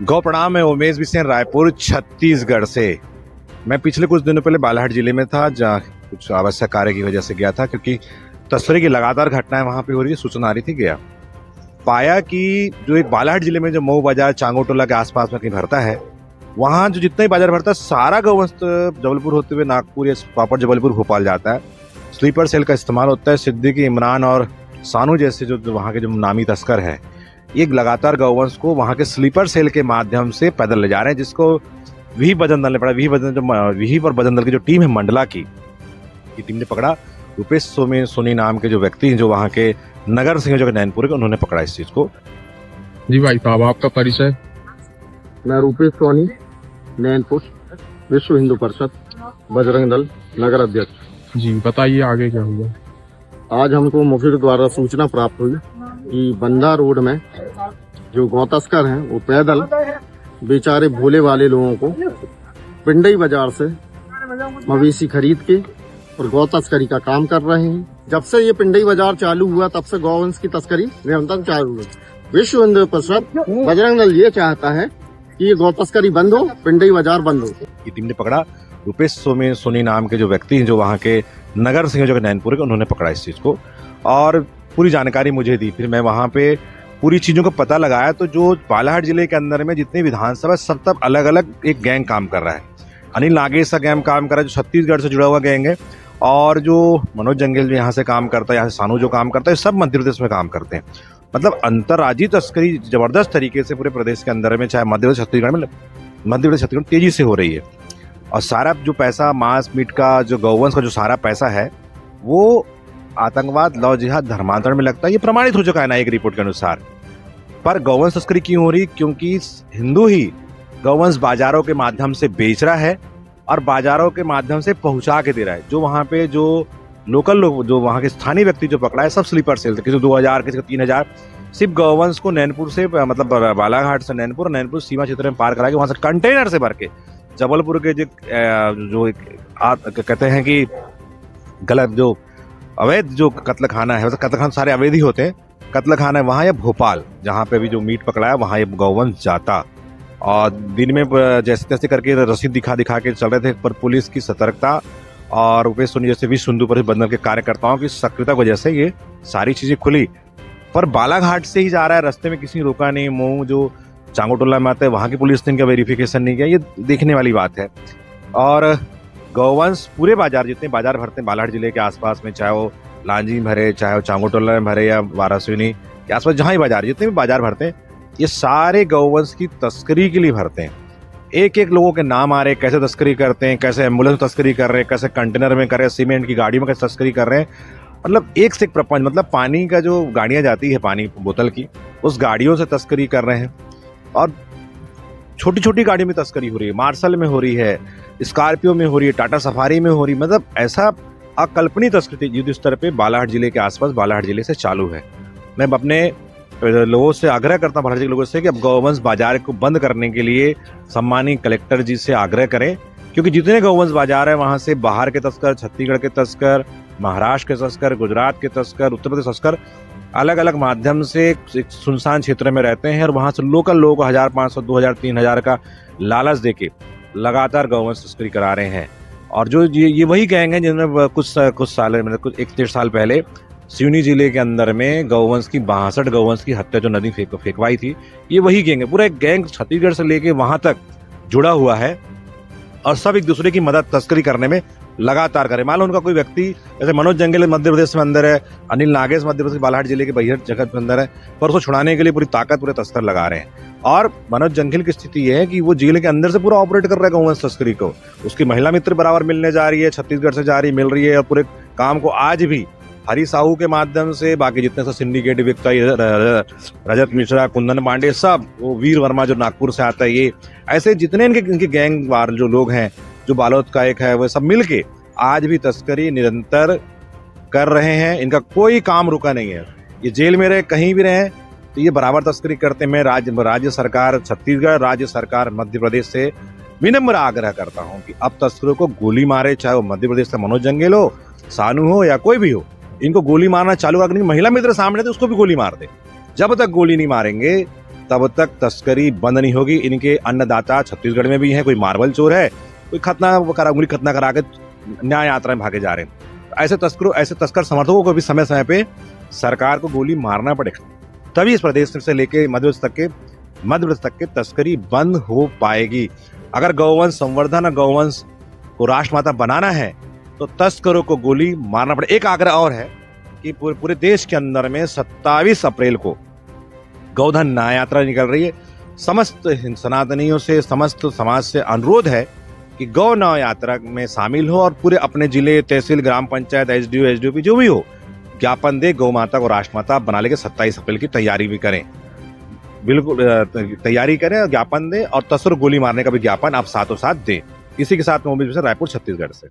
गौ प्रणाम, मैं उमेश बिसेन, रायपुर छत्तीसगढ़ से। मैं पिछले कुछ दिनों पहले बालाघाट जिले में था, जहाँ कुछ आवश्यक कार्य की वजह से गया था, क्योंकि तस्करी की लगातार घटनाएं वहां पे हो रही है। सूचना आ रही थी, गया पाया कि जो एक बालाघाट जिले में जो मऊ बाजार चांगोटोला के आसपास में कहीं भरता है, वहाँ जो जितना ही बाजार भरता है सारा गौवंश जबलपुर होते हुए नागपुर या प्रॉपर जबलपुर भोपाल जाता है। स्लीपर सेल का इस्तेमाल होता है। सिद्दीकी, इमरान और सानू जैसे जो वहाँ के जो नामी तस्कर है, ये लगातार गौवंश को वहाँ के स्लीपर सेल के माध्यम से पैदल ले जा रहे हैं, जिसको विहिप वजन दल ने पड़ा। विहिप और वजन दल की जो टीम है मंडला की, ये टीम ने पकड़ा। रुपेश सोनी नाम के जो व्यक्ति हैं, जो वहाँ के नगर सिंह जो नैनपुर के, उन्होंने पकड़ा इस चीज को। जी भाई साहब, आपका परिचय? मैं रूपेश सोनी, नैनपुर, विश्व हिंदू परिषद बजरंग दल नगर अध्यक्ष। जी बताइए, आगे क्या हुआ? आज हमको मुखिया द्वारा सूचना प्राप्त हुई कि बंदा रोड में जो गौ तस्कर हैं, वो पैदल बेचारे भोले वाले लोगों को पिंडई बाजार से मवेशी खरीद के और गौ तस्करी का काम कर रहे हैं। जब से ये पिंडई बाजार चालू हुआ, तब से गौवंश की तस्करी निरंतर चालू है। विश्व हिंदू परिषद बजरंग दल ये चाहता है कि ये गौ तस्करी बंद हो, पिंडई बाजार बंद हो। ये टीम ने पकड़ा। रुपेश सोनी नाम के जो व्यक्ति हैं, जो वहाँ के नगर सिंह जो नैनपुर के, उन्होंने पकड़ा इस चीज को और पूरी जानकारी मुझे दी। फिर मैं वहाँ पे पूरी चीजों को पता लगाया, तो जो बालाघाट जिले के अंदर में जितनी विधानसभा, सब तब अलग अलग एक गैंग काम कर रहा है। अनिल नागेश का गैंग काम कर रहा है, जो छत्तीसगढ़ से जुड़ा हुआ गैंग है, और जो मनोज जंगेल जो यहाँ से काम करता है, यहाँ से सानू जो काम करता है, सब मध्य प्रदेश में काम करते हैं। मतलब अंतर्राज्यीय तस्करी जबरदस्त तरीके से पूरे प्रदेश के अंदर में, चाहे मध्य प्रदेश छत्तीसगढ़ तेजी से हो रही है। और सारा जो पैसा मांस मीट का, जो गौवंश का जो सारा पैसा है, वो आतंकवाद, लव जिहाद, धर्मांतरण में लगता है। ये प्रमाणित हो चुका है ना एक रिपोर्ट के अनुसार। पर गौवंश तस्करी क्यों हो रही? क्योंकि हिंदू ही गौवंश बाजारों के माध्यम से बेच रहा है और बाजारों के माध्यम से पहुंचा के दे रहा है। जो वहाँ पे जो लोकल लोग, जो वहाँ के स्थानीय व्यक्ति जो पकड़ा है, सब स्लीपर सेल थे। किसी को 2000, किसी को 3000। सिर्फ गौवंश को नैनपुर से, मतलब बालाघाट से नैनपुर सीमा क्षेत्र में पार करा के, वहाँ से कंटेनर से भर के जबलपुर के जो कहते हैं कि गलत जो अवैध जो कत्ल खाना है, कत्ल खाना सारे अवैध ही होते हैं। कत्ल खाना है वहाँ या भोपाल, जहाँ पे भी जो मीट पकड़ा है, वहाँ ये गौवंश जाता। और दिन में जैसे तैसे करके रसीद दिखा के चल रहे थे, पर पुलिस की सतर्कता और रुपेश सोनी जैसे विश्व हिंदू परिषद बंधन के कार्यकर्ताओं की सक्रियता की वजह से ये सारी चीजें खुली। पर बालाघाट से ही जा रहा है, रास्ते में किसी ने रोका नहीं। मऊ जो चांगोटोला में आता है, वहाँ की पुलिस ने इनका वेरिफिकेशन नहीं किया। ये देखने वाली बात है। और गौवंश पूरे बाजार, जितने बाजार भरते हैं बालाघाट जिले के आसपास में, चाहे वो लांजी में भरे, चाहे वो चांगोटोला में भरे, या वारासिनी के आसपास जहाँ ही बाजार, जितने भी बाजार भरते हैं, ये सारे गौवंश की तस्करी के लिए भरते हैं। एक एक लोगों के नाम आ रहे हैं, कैसे तस्करी करते हैं, कैसे एम्बुलेंस तस्करी कर रहे हैं, कैसे कंटेनर में कर रहे हैं, सीमेंट की गाड़ियों में कैसे तस्करी कर रहे हैं। मतलब एक से एक प्रपंच। मतलब पानी का जो गाड़ियाँ जाती है, पानी बोतल की, उस गाड़ियों से तस्करी कर रहे हैं। और छोटी छोटी गाड़ियों में तस्करी हो रही है, मार्शल में हो रही है, स्कॉर्पियो में हो रही है, टाटा सफारी में हो रही है। मतलब ऐसा अकल्पनीय तस्करी युद्ध स्तर पे बालाघाट जिले के आसपास, बालाघाट जिले से चालू है। मैं अपने लोगों से आग्रह करता हूँ, बालाघाट के लोगों से, कि अब गौवंश बाजार को बंद करने के लिए सम्मानित कलेक्टर जी से आग्रह करें, क्योंकि जितने गौवंश बाजार है, वहां से बाहर के तस्कर, छत्तीसगढ़ के तस्कर, महाराष्ट्र के तस्कर, गुजरात के तस्कर, उत्तर प्रदेश तस्कर अलग अलग माध्यम से एक सुनसान क्षेत्र में रहते हैं, और वहां से लोकल लोगों को 1500, 2000, 3000 का लालच देके लगातार गौवंश तस्करी करा रहे हैं। और जो ये वही गैंग है जिन्होंने कुछ साल, मतलब कुछ 1-1.5 साल पहले सिवनी जिले के अंदर में गौवंश की 62 गौवंश की हत्या जो नदी फेंकवाई थी। ये वही गैंग है। पूरा एक गैंग छत्तीसगढ़ से लेके वहां तक जुड़ा हुआ है, और सब एक दूसरे की मदद तस्करी करने में लगातार करे। मान लो उनका कोई व्यक्ति, जैसे मनोज जंगेल मध्य प्रदेश में अंदर है, अनिल नागेश मध्य प्रदेश बालाघाट जिले के बहिर जगह के अंदर है, पर उसको छुड़ाने के लिए पूरी ताकत पूरे तस्कर लगा रहे हैं। और मनोज जंगेल की स्थिति ये है कि वो जेल के अंदर से पूरा ऑपरेट कर रहा है गौवंश तस्करी को। उसकी महिला मित्र बराबर मिलने जा रही है, छत्तीसगढ़ से जा रही मिल रही है, और पूरे काम को आज भी हरी साहू के माध्यम से, बाकी जितने से सिंडिकेट व्यक्ति, रजत मिश्रा, कुंदन पांडे, सब, वो वीर वर्मा जो नागपुर से आता है, ये ऐसे जितने इनके गैंग वार जो लोग हैं, जो बालोद का एक है, वो सब मिलके आज भी तस्करी निरंतर कर रहे हैं। इनका कोई काम रुका नहीं है। ये जेल में रहे, कहीं भी रहे, तो ये बराबर तस्करी करते हैं। मैं राज्य सरकार छत्तीसगढ़, राज्य सरकार मध्य प्रदेश से विनम्र आग्रह करता हूं कि अब तस्करों को गोली मारे, चाहे वो मध्य प्रदेश से मनोज जंगेल हो, सानू हो, या कोई भी हो, इनको गोली मारना चालू कर। महिला मित्र सामने थे, उसको भी गोली मार दे। जब तक गोली नहीं मारेंगे, तब तक तस्करी बंद नहीं होगी। इनके अन्नदाता छत्तीसगढ़ में भी हैं, कोई मार्बल चोर है, कोई उंगली खतना करा के न्याय यात्रा में भागे जा रहे हैं। ऐसे तस्कर समर्थकों को भी समय समय पे सरकार को गोली मारना पड़ेगा, तभी इस प्रदेश से लेके मध्य प्रदेश तक के तस्करी बंद हो पाएगी। अगर गौवंश संवर्धन और गौवंश को राष्ट्रमाता बनाना है तो तस्करों को गोली मारना पड़े। एक आग्रह और है कि पूरे देश के अंदर में 27 अप्रैल को गौधन न्याय यात्रा निकल रही है। समस्त सनातनियों से, समस्त समाज से अनुरोध है कि गौ न्याय यात्रा में शामिल हो और पूरे अपने जिले, तहसील, ग्राम पंचायत, एसडीओ, एसडीओपी जो भी हो, ज्ञापन दे, गौ माता को राष्ट्रमाता बनाने के 27 अप्रैल की तैयारी भी करें। बिल्कुल तैयारी करें और ज्ञापन दें, और तस्कर गोली मारने का भी ज्ञापन आप साथों साथ दें। इसी के साथ मोबाइल से रायपुर छत्तीसगढ़ से।